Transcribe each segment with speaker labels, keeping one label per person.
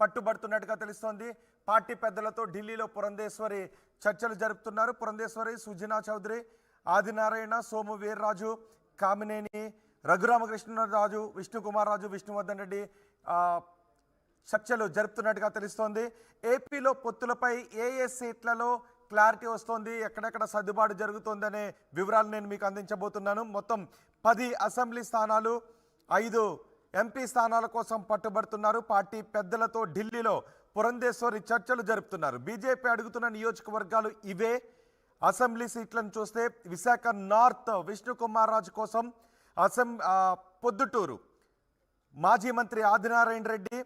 Speaker 1: పట్టుబడుతున్నట్టుగా తెలుస్తోంది. పార్టీ పెద్దలతో ఢిల్లీలో పురంధేశ్వరి చర్చలు జరుపుతున్నారు. పురంధేశ్వరి, సుజనా చౌదరి, ఆదినారాయణ, సోము వీర్రాజు, కామినేని, రఘురామకృష్ణరాజు, విష్ణుకుమార్ రాజు, విష్ణువర్ధన్ రెడ్డి చర్చలు జరుపుతున్నట్టుగా తెలుస్తోంది. ఏపీలో పొత్తులపై ఏ సీట్లలో క్లారిటీ వస్తోంది, ఎక్కడెక్కడ సర్దుబాటు జరుగుతోందనే వివరాలు నేను మీకు అందించబోతున్నాను. మొత్తం 10 అసెంబ్లీ స్థానాలు, 5 ఎంపీ స్థానాల కోసం పట్టుబడుతున్నారు. పార్టీ పెద్దలతో ఢిల్లీలో పురంధేశ్వరి చర్చలు జరుపుతున్నారు. బీజేపీ అడుగుతున్న నియోజకవర్గాలు ఇవే. అసెంబ్లీ సీట్లను చూస్తే విశాఖ నార్త్ విష్ణుకుమార్ రాజు కోసం పొద్దుటూరు మాజీ మంత్రి ఆదినారాయణ రెడ్డి,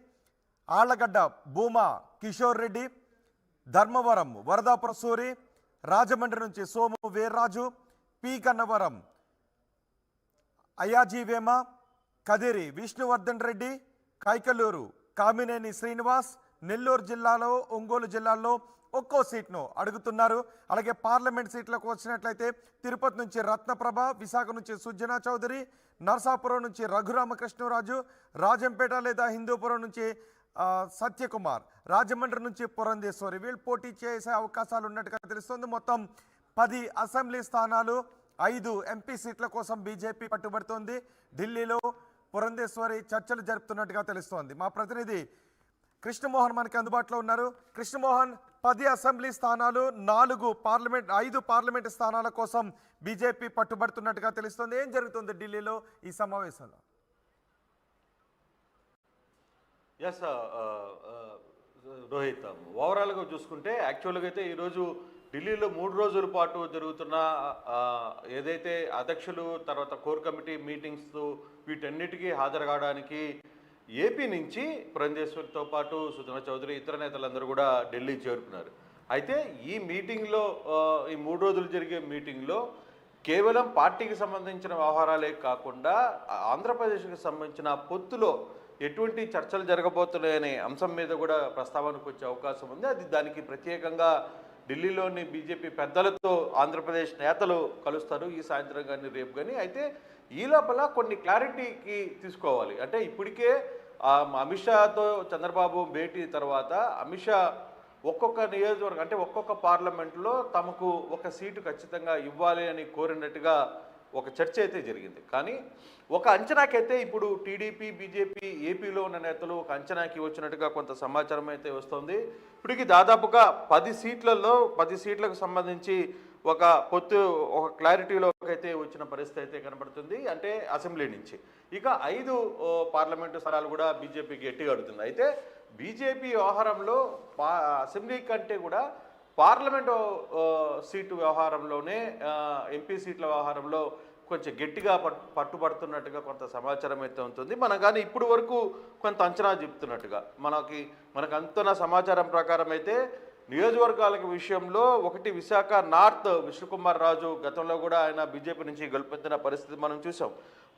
Speaker 1: ఆళ్లగడ్డ భూమా కిషోర్ రెడ్డి, ధర్మవరం వరదాపురం సూరి, రాజమండ్రి నుంచి సోము వీర్రాజు, పి గన్నవరం అయాజీ వేమ, కదిరి విష్ణువర్ధన్ రెడ్డి, కైకలూరు కామినేని శ్రీనివాస్, నెల్లూరు జిల్లాలో, ఒంగోలు జిల్లాల్లో ఒక్కో సీట్ను అడుగుతున్నారు. అలాగే పార్లమెంట్ సీట్లకు వచ్చినట్లయితే తిరుపతి నుంచి రత్నప్రభ, విశాఖ నుంచి సుజనా చౌదరి, నర్సాపురం నుంచి రఘురామకృష్ణరాజు, రాజంపేట లేదా హిందూపురం నుంచి సత్యకుమార్, రాజమండ్రి నుంచి పురంధేశ్వరి వీళ్ళు పోటీ చేసే అవకాశాలు ఉన్నట్టుగా తెలుస్తుంది. మొత్తం 10 అసెంబ్లీ స్థానాలు, 5 ఎంపీ సీట్ల కోసం బీజేపీ పట్టుబడుతోంది. ఢిల్లీలో పురంధేశ్వరి చర్చలు జరుపుతున్నట్టుగా తెలుస్తోంది. మా ప్రతినిధి కృష్ణమోహన్ మనకి అందుబాటులో ఉన్నారు. కృష్ణమోహన్, 10 అసెంబ్లీ స్థానాలు, 5 పార్లమెంట్ స్థానాల కోసం బీజేపీ పట్టుబడుతున్నట్టుగా తెలుస్తోంది. ఏం జరుగుతుంది ఢిల్లీలో ఈ సమావేశంలో?
Speaker 2: ఎస్ రోహిత్, ఓవరాల్గా చూసుకుంటే యాక్చువల్గా అయితే ఈరోజు ఢిల్లీలో 3 రోజుల పాటు జరుగుతున్న ఏదైతే అధ్యక్షులు తర్వాత కోర్ కమిటీ మీటింగ్స్ వీటన్నిటికీ హాజరు కావడానికి ఏపీ నుంచి పురంధేశ్వరితో పాటు సుజనా చౌదరి, ఇతర నేతలందరూ కూడా ఢిల్లీ చేరుకున్నారు. అయితే ఈ మీటింగ్లో ఈ 3 రోజులు జరిగే మీటింగ్లో కేవలం పార్టీకి సంబంధించిన వ్యవహారాలే కాకుండా ఆంధ్రప్రదేశ్కి సంబంధించిన పొత్తులో ఎటువంటి చర్చలు జరగబోతున్నాయనే అంశం మీద కూడా ప్రస్తావనకు వచ్చే అవకాశం ఉంది. అది దానికి ప్రత్యేకంగా ఢిల్లీలోని బీజేపీ పెద్దలతో ఆంధ్రప్రదేశ్ నేతలు కలుస్తారు ఈ సాయంత్రం కానీ రేపు కానీ. అయితే ఈ లోపల కొన్ని క్లారిటీకి తీసుకోవాలి. అంటే ఇప్పటికే అమిత్ షాతో చంద్రబాబు భేటీ తర్వాత అమిత్ షా ఒక్కొక్క నియోజకవర్గం అంటే ఒక్కొక్క పార్లమెంట్లో తమకు ఒక సీటు ఖచ్చితంగా ఇవ్వాలి అని కోరినట్టుగా ఒక చర్చ అయితే జరిగింది. కానీ ఒక అంచనాకైతే ఇప్పుడు టీడీపీ, బీజేపీ, ఏపీలో ఉన్న నేతలు ఒక అంచనాకి వచ్చినట్టుగా కొంత సమాచారం అయితే వస్తుంది. ఇప్పటికి దాదాపుగా 10 సీట్లకు సంబంధించి ఒక క్లారిటీలోకి అయితే వచ్చిన పరిస్థితి అయితే కనబడుతుంది. అంటే అసెంబ్లీ నుంచి ఇక 5 పార్లమెంటు స్థానాలు కూడా బీజేపీకి గట్టిగా అడుగుతుంది. అయితే బీజేపీ వ్యవహారంలో అసెంబ్లీ కంటే కూడా పార్లమెంటు సీటు వ్యవహారంలోనే ఎంపీ సీట్ల వ్యవహారంలో కొంచెం గట్టిగా పట్టుబడుతున్నట్టుగా కొంత సమాచారం అయితే ఉంటుంది. మనం కానీ ఇప్పుడు వరకు కొంత అంచనా చెప్తున్నట్టుగా మనకు అంతున్న సమాచారం ప్రకారం అయితే నియోజకవర్గాల విషయంలో ఒకటి విశాఖ నార్త్ విష్ణుకుమార్ రాజు గతంలో కూడా ఆయన బీజేపీ నుంచి గెలుపొందిన పరిస్థితి మనం చూసాం.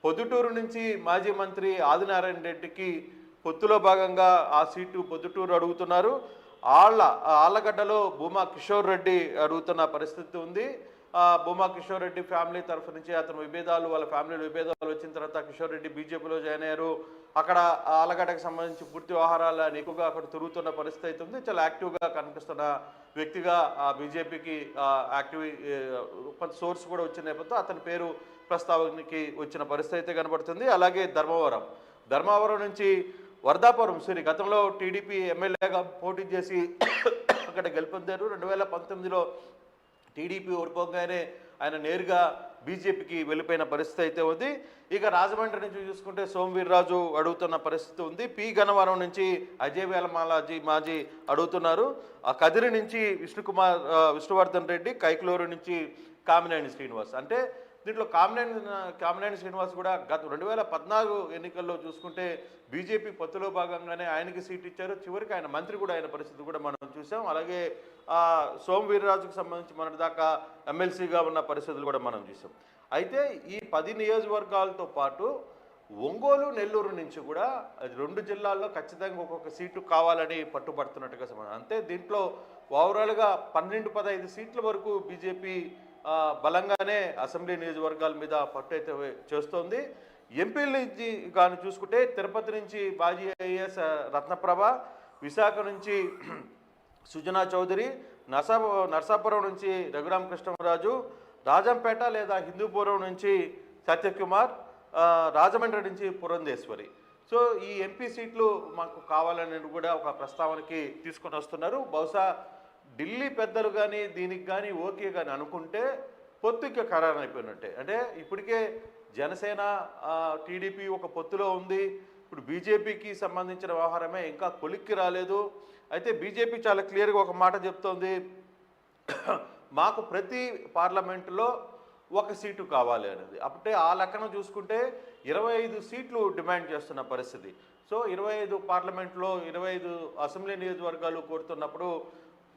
Speaker 2: పొద్దుటూరు నుంచి మాజీ మంత్రి ఆదినారాయణ రెడ్డికి పొత్తులో భాగంగా ఆ సీటు పొద్దుటూరు అడుగుతున్నారు. ఆళ్లగడ్డలో భూమా కిషోర్ రెడ్డి అడుగుతున్న పరిస్థితి ఉంది. భూమా కిషోర్ రెడ్డి ఫ్యామిలీ తరఫు నుంచి వాళ్ళ ఫ్యామిలీలో విభేదాలు వచ్చిన తర్వాత కిషోర్ రెడ్డి బీజేపీలో జాయిన్ అయ్యారు. అక్కడ ఆళ్లగడ్డకు సంబంధించి పూర్తి వ్యవహారాలను ఎక్కువగా అక్కడ తిరుగుతున్న పరిస్థితి అయితే ఉంది. చాలా యాక్టివ్గా కనిపిస్తున్న వ్యక్తిగా బీజేపీకి కొంత సోర్స్ కూడా వచ్చిన నేపథ్యంలో అతని పేరు ప్రస్తావనకి వచ్చిన పరిస్థితి అయితే కనబడుతుంది. అలాగే ధర్మవరం నుంచి వరదాపురం సూరి గతంలో టీడీపీ ఎమ్మెల్యేగా పోటీ చేసి అక్కడ గెలుపొందారు. 2019లో టీడీపీ ఓడిపోగానే ఆయన నేరుగా బీజేపీకి వెళ్ళిపోయిన పరిస్థితి అయితే ఉంది. ఇక రాజమండ్రి నుంచి చూసుకుంటే సోము వీర్రాజు అడుగుతున్న పరిస్థితి ఉంది. పి గన్నవరం నుంచి అజయ్ వేలమాలాజీ మాజీ అడుగుతున్నారు. కదిరి నుంచి విష్ణువర్ధన్ రెడ్డి, కైకలూరు నుంచి కామినేని శ్రీనివాస్. అంటే దీంట్లో కామినేని శ్రీనివాస్ కూడా గత 2014 ఎన్నికల్లో చూసుకుంటే బీజేపీ పొత్తులో భాగంగానే ఆయనకి సీట్ ఇచ్చారు. చివరికి ఆయన మంత్రి కూడా అయిన పరిస్థితి కూడా మనం చూసాం. అలాగే సోము వీర్రాజుకు సంబంధించి మొన్నటిదాకా ఎమ్మెల్సీగా ఉన్న పరిస్థితులు కూడా మనం చూసాం. అయితే ఈ 10 నియోజకవర్గాలతో పాటు ఒంగోలు, నెల్లూరు నుంచి కూడా 2 జిల్లాల్లో ఖచ్చితంగా ఒక్కొక్క సీటు కావాలని పట్టుబడుతున్నట్టుగా సమాచారం. అంతే దీంట్లో ఓవరాల్గా 12-15 సీట్ల వరకు బీజేపీ బలంగానే అసెంబ్లీ నియోజకవర్గాల మీద పట్టు అయితే చేస్తోంది. ఎంపీల నుంచి కానీ చూసుకుంటే తిరుపతి నుంచి మాజీ ఐఏఎస్ రత్నప్రభ, విశాఖ నుంచి సుజనా చౌదరి, నర్సాపురం నుంచి రఘురామ కృష్ణరాజు, రాజంపేట లేదా హిందూపురం నుంచి సత్యకుమార్, రాజమండ్రి నుంచి పురంధేశ్వరి. సో ఈ ఎంపీ సీట్లు మాకు కావాలని కూడా ఒక ప్రస్తావనకి తీసుకొని వస్తున్నారు. బహుశా ఢిల్లీ పెద్దలు కానీ దీనికి కానీ ఓకే కానీ అనుకుంటే పొత్తుకి ఖరారు అయిపోయినట్టే. అంటే ఇప్పటికే జనసేన టీడీపీ ఒక పొత్తులో ఉంది. ఇప్పుడు బీజేపీకి సంబంధించిన వ్యవహారమే ఇంకా కొలిక్కి రాలేదు. అయితే బీజేపీ చాలా క్లియర్గా ఒక మాట చెప్తోంది, మాకు ప్రతి పార్లమెంటులో ఒక సీటు కావాలి అనేది. అప్పుడే ఆ లెక్కన చూసుకుంటే 25 సీట్లు డిమాండ్ చేస్తున్న పరిస్థితి. సో 25 పార్లమెంట్లో 25 అసెంబ్లీ నియోజకవర్గాలు కోరుతున్నప్పుడు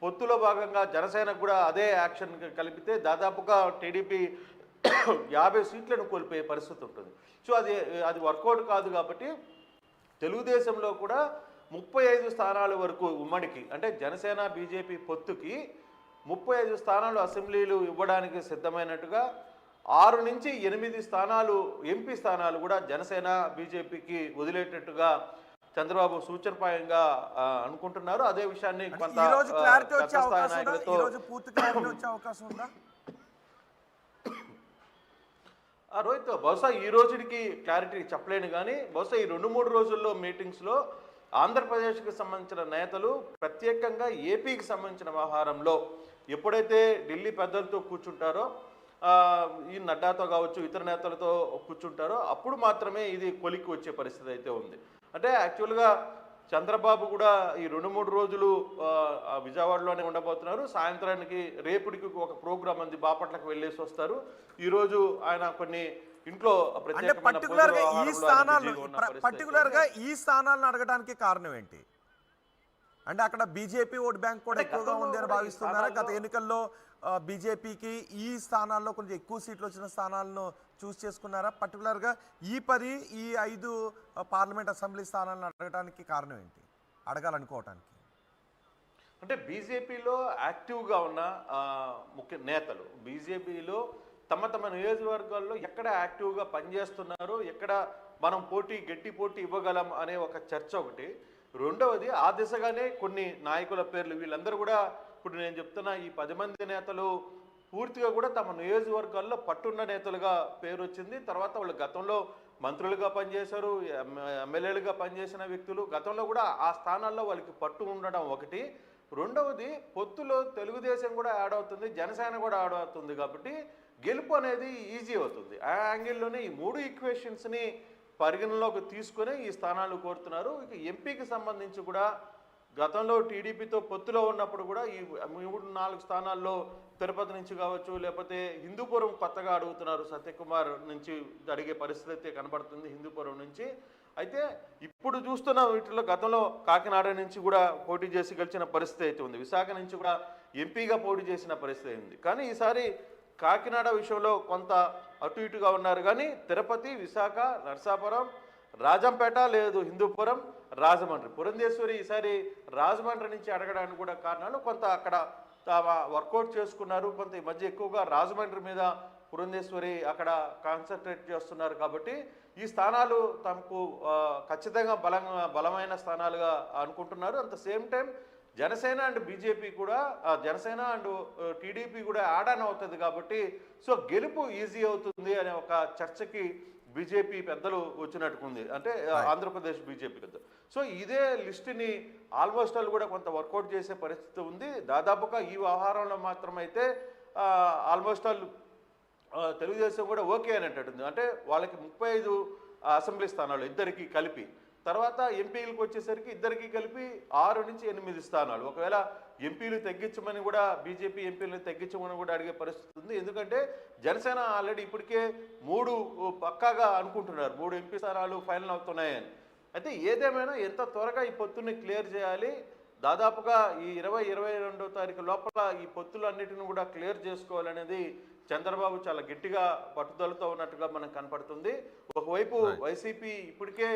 Speaker 2: పొత్తులో భాగంగా జనసేనకు కూడా అదే యాక్షన్ కలిపితే దాదాపుగా టీడీపీ 50 సీట్లను కోల్పోయే పరిస్థితి ఉంటుంది. సో అది వర్కౌట్ కాదు. కాబట్టి తెలుగుదేశంలో కూడా 35 స్థానాల వరకు ఉమ్మడికి, అంటే జనసేన బీజేపీ పొత్తుకి 35 స్థానాలు అసెంబ్లీలు ఇవ్వడానికి సిద్ధమైనట్టుగా 6 నుంచి 8 స్థానాలు ఎంపీ స్థానాలు కూడా జనసేన బీజేపీకి వదిలేటట్టుగా చంద్రబాబు సూచనపాయంగా అనుకుంటున్నారు. అదే విషయాన్ని కొంత రోహిత్ బహుశా ఈ రోజుకి క్లారిటీ చెప్పలేను, కానీ బహుశా ఈ 2-3 రోజుల్లో మీటింగ్స్లో ఆంధ్రప్రదేశ్కి సంబంధించిన నేతలు ప్రత్యేకంగా ఏపీకి సంబంధించిన వ్యవహారంలో ఎప్పుడైతే ఢిల్లీ పెద్దలతో కూర్చుంటారో, ఈ నడ్డాతో కావచ్చు ఇతర నేతలతో కూర్చుంటారో అప్పుడు మాత్రమే ఇది కొలిక్కి వచ్చే పరిస్థితి అయితే ఉంది. అంటే యాక్చువల్గా చంద్రబాబు కూడా ఈ 2-3 రోజులు విజయవాడలోనే ఉండబోతున్నారు. సాయంత్రానికి రేపుడికి ఒక ప్రోగ్రాం ఉంది, బాపట్లకు వెళ్ళేసి వస్తారు. ఈరోజు ఆయన కొన్ని ఇంట్లో
Speaker 1: పర్టికులర్గా ఈ స్థానాలను అడగడానికి కారణం ఏంటి? అంటే అక్కడ బీజేపీ ఓట్ బ్యాంక్ కూడా ఎక్కువగా ఉంది అని భావిస్తున్నారా? గత ఎన్నికల్లో బీజేపీకి ఈ స్థానాల్లో కొంచెం ఎక్కువ సీట్లు వచ్చిన స్థానాలను చూస్ చేసుకున్నారా? పర్టికులర్గా ఈ 5 పార్లమెంట్ అసెంబ్లీ స్థానాలను అడగడానికి కారణం ఏంటి, అడగాలనుకోవటానికి?
Speaker 2: అంటే బీజేపీలో యాక్టివ్గా ఉన్న ముఖ్య నేతలు బీజేపీలో తమ నియోజకవర్గాల్లో ఎక్కడ యాక్టివ్గా పనిచేస్తున్నారు, ఎక్కడ మనం గట్టి పోటీ ఇవ్వగలం అనే ఒక చర్చ ఒకటి. రెండవది ఆ దిశగానే కొన్ని నాయకుల పేర్లు, వీళ్ళందరూ కూడా ఇప్పుడు నేను చెప్తున్న ఈ 10 మంది నేతలు పూర్తిగా కూడా తమ నియోజకవర్గాల్లో పట్టున్న నేతలుగా పేరు వచ్చింది. తర్వాత వాళ్ళు గతంలో మంత్రులుగా పనిచేశారు, ఎమ్మెల్యేలుగా పనిచేసిన వ్యక్తులు, గతంలో కూడా ఆ స్థానాల్లో వాళ్ళకి పట్టు ఉండడం ఒకటి. రెండవది పొత్తులో తెలుగుదేశం కూడా యాడ్ అవుతుంది, జనసేన కూడా యాడ్ అవుతుంది. కాబట్టి గెలుపు అనేది ఈజీ అవుతుంది. ఆ యాంగిల్లోనే ఈ 3 ఈక్వేషన్స్ని పరిగణలోకి తీసుకొని ఈ స్థానాలు కోరుతున్నారు. ఇక ఎంపీకి సంబంధించి కూడా గతంలో టీడీపీతో పొత్తులో ఉన్నప్పుడు కూడా ఈ 3-4 స్థానాల్లో తిరుపతి నుంచి కావచ్చు, లేకపోతే హిందూపురం కొత్తగా అడుగుతున్నారు, సత్యకుమార్ నుంచి అడిగే పరిస్థితి అయితే కనబడుతుంది హిందూపురం నుంచి. అయితే ఇప్పుడు చూస్తున్న వీటిలో గతంలో కాకినాడ నుంచి కూడా పోటీ చేసి గెలిచిన పరిస్థితి అయితే ఉంది, విశాఖ నుంచి కూడా ఎంపీగా పోటీ చేసిన పరిస్థితి ఉంది. కానీ ఈసారి కాకినాడ విషయంలో కొంత అటు ఇటుగా ఉన్నారు. కానీ తిరుపతి, విశాఖ, నర్సాపురం, రాజంపేట లేదు హిందూపురం, రాజమండ్రి, పురంధేశ్వరి ఈసారి రాజమండ్రి నుంచి అడగడానికి కూడా కారణాలు కొంత అక్కడ వర్కౌట్ చేసుకున్నారు. కొంత ఈ మధ్య ఎక్కువగా రాజమండ్రి మీద పురంధేశ్వరి అక్కడ కాన్సన్ట్రేట్ చేస్తున్నారు. కాబట్టి ఈ స్థానాలు తమకు ఖచ్చితంగా బలమైన స్థానాలుగా అనుకుంటున్నారు. At the same time Janasena and BJP కూడా, జనసేన అండ్ టీడీపీ కూడా యాడ్ ఆన్ అవుతుంది. కాబట్టి సో గెలుపు ఈజీ అవుతుంది అనే ఒక చర్చకి బీజేపీ పెద్దలు వచ్చినట్టుకుంది, అంటే ఆంధ్రప్రదేశ్ బీజేపీ పెద్దలు. సో ఇదే లిస్టుని ఆల్మోస్ట్ ఆల్ కూడా కొంత వర్కౌట్ చేసే పరిస్థితి ఉంది. దాదాపుగా ఈ వ్యవహారంలో మాత్రమైతే ఆల్మోస్ట్ ఆల్ తెలుగుదేశం కూడా ఓకే అనేటట్టుంది. అంటే వాళ్ళకి 35 అసెంబ్లీ స్థానాలు ఇద్దరికి కలిపి, తర్వాత ఎంపీలకు వచ్చేసరికి ఇద్దరికి కలిపి 6 నుంచి 8 స్థానాలు. ఒకవేళ ఎంపీలు తగ్గించమని కూడా బీజేపీ ఎంపీలను తగ్గించమని కూడా అడిగే పరిస్థితి ఉంది. ఎందుకంటే జనసేన ఆల్రెడీ ఇప్పటికే 3 పక్కాగా అనుకుంటున్నారు, 3 ఎంపీ స్థానాలు ఫైనల్ అవుతున్నాయని. అయితే ఏదేమైనా ఎంత త్వరగా ఈ పొత్తుని క్లియర్ చేయాలి, దాదాపుగా ఈ 20-22వ తారీఖు లోపల ఈ పొత్తులన్నిటిని కూడా క్లియర్ చేసుకోవాలనేది చంద్రబాబు చాలా గట్టిగా పట్టుదలతో ఉన్నట్టుగా మనకు కనపడుతుంది. ఒకవైపు వైసీపీ ఇప్పటికే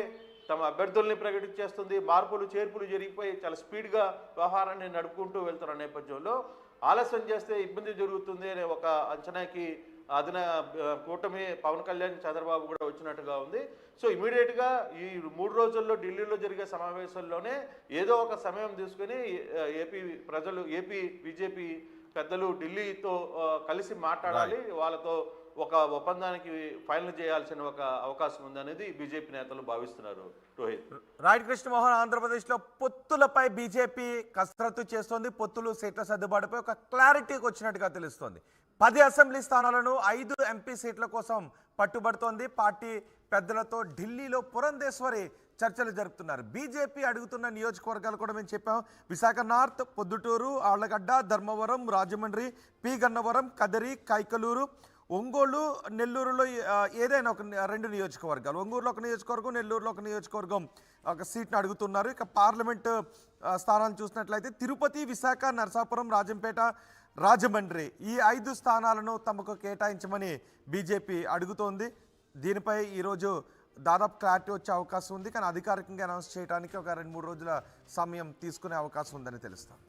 Speaker 2: తమ అభ్యర్థుల్ని ప్రకటించేస్తుంది, మార్పులు చేర్పులు జరిగిపోయి చాలా స్పీడ్గా వ్యవహారాన్ని నడుపుకుంటూ వెళ్తున్న నేపథ్యంలో ఆలస్యం చేస్తే ఇబ్బంది జరుగుతుంది అనే ఒక అంచనాకి కూటమి పవన్ కళ్యాణ్ చంద్రబాబు కూడా వచ్చినట్టుగా ఉంది. సో ఇమీడియట్గా ఈ 3 రోజుల్లో ఢిల్లీలో జరిగే సమావేశాల్లోనే ఏదో ఒక సమయం తీసుకుని ఏపీ బీజేపీ పెద్దలు ఢిల్లీతో కలిసి మాట్లాడాలి, వాళ్ళతో ఒక ఒప్పందానికి ఫైనల్ చేయాల్సిన ఒక అవకాశం ఉందనేది బీజేపీ నేతలు భావిస్తున్నారు. రోహిత్.
Speaker 1: రైట్ కృష్ణమోహన్, ఆంధ్రప్రదేశ్లో పొత్తులపై బీజేపీ కసరత్తు చేస్తోంది. పొత్తులు సీట్ల సర్దుబాటుపై ఒక క్లారిటీకి వచ్చినట్టుగా తెలుస్తోంది. 10 అసెంబ్లీ స్థానాలను 5 ఎంపీ సీట్ల కోసం పట్టుబడుతోంది. పార్టీ పెద్దలతో ఢిల్లీలో పురంధేశ్వరి చర్చలు జరుపుతున్నారు. బీజేపీ అడుగుతున్న నియోజకవర్గాలు కూడా మేము చెప్పాం. విశాఖ నార్త్, పొద్దుటూరు, ఆళ్లగడ్డ, ధర్మవరం, రాజమండ్రి, పి గన్నవరం, కదిరి, కైకలూరు, ఒంగోలు, నెల్లూరులో ఏదైనా ఒక 2 నియోజకవర్గాలు, ఒంగోలులో ఒక నియోజకవర్గం, నెల్లూరులో ఒక నియోజకవర్గం ఒక సీట్ను అడుగుతున్నారు. ఇక పార్లమెంటు స్థానాలు చూసినట్లయితే తిరుపతి, విశాఖ, నరసాపురం, రాజంపేట, రాజమండ్రి ఈ 5 స్థానాలను తమకు కేటాయించమని బీజేపీ అడుగుతోంది. దీనిపై ఈరోజు దాదాపు క్లారిటీ వచ్చే అవకాశం ఉంది. కానీ అధికారికంగా అనౌన్స్ చేయడానికి ఒక 2-3 రోజుల సమయం తీసుకునే అవకాశం ఉందని తెలుస్తుంది.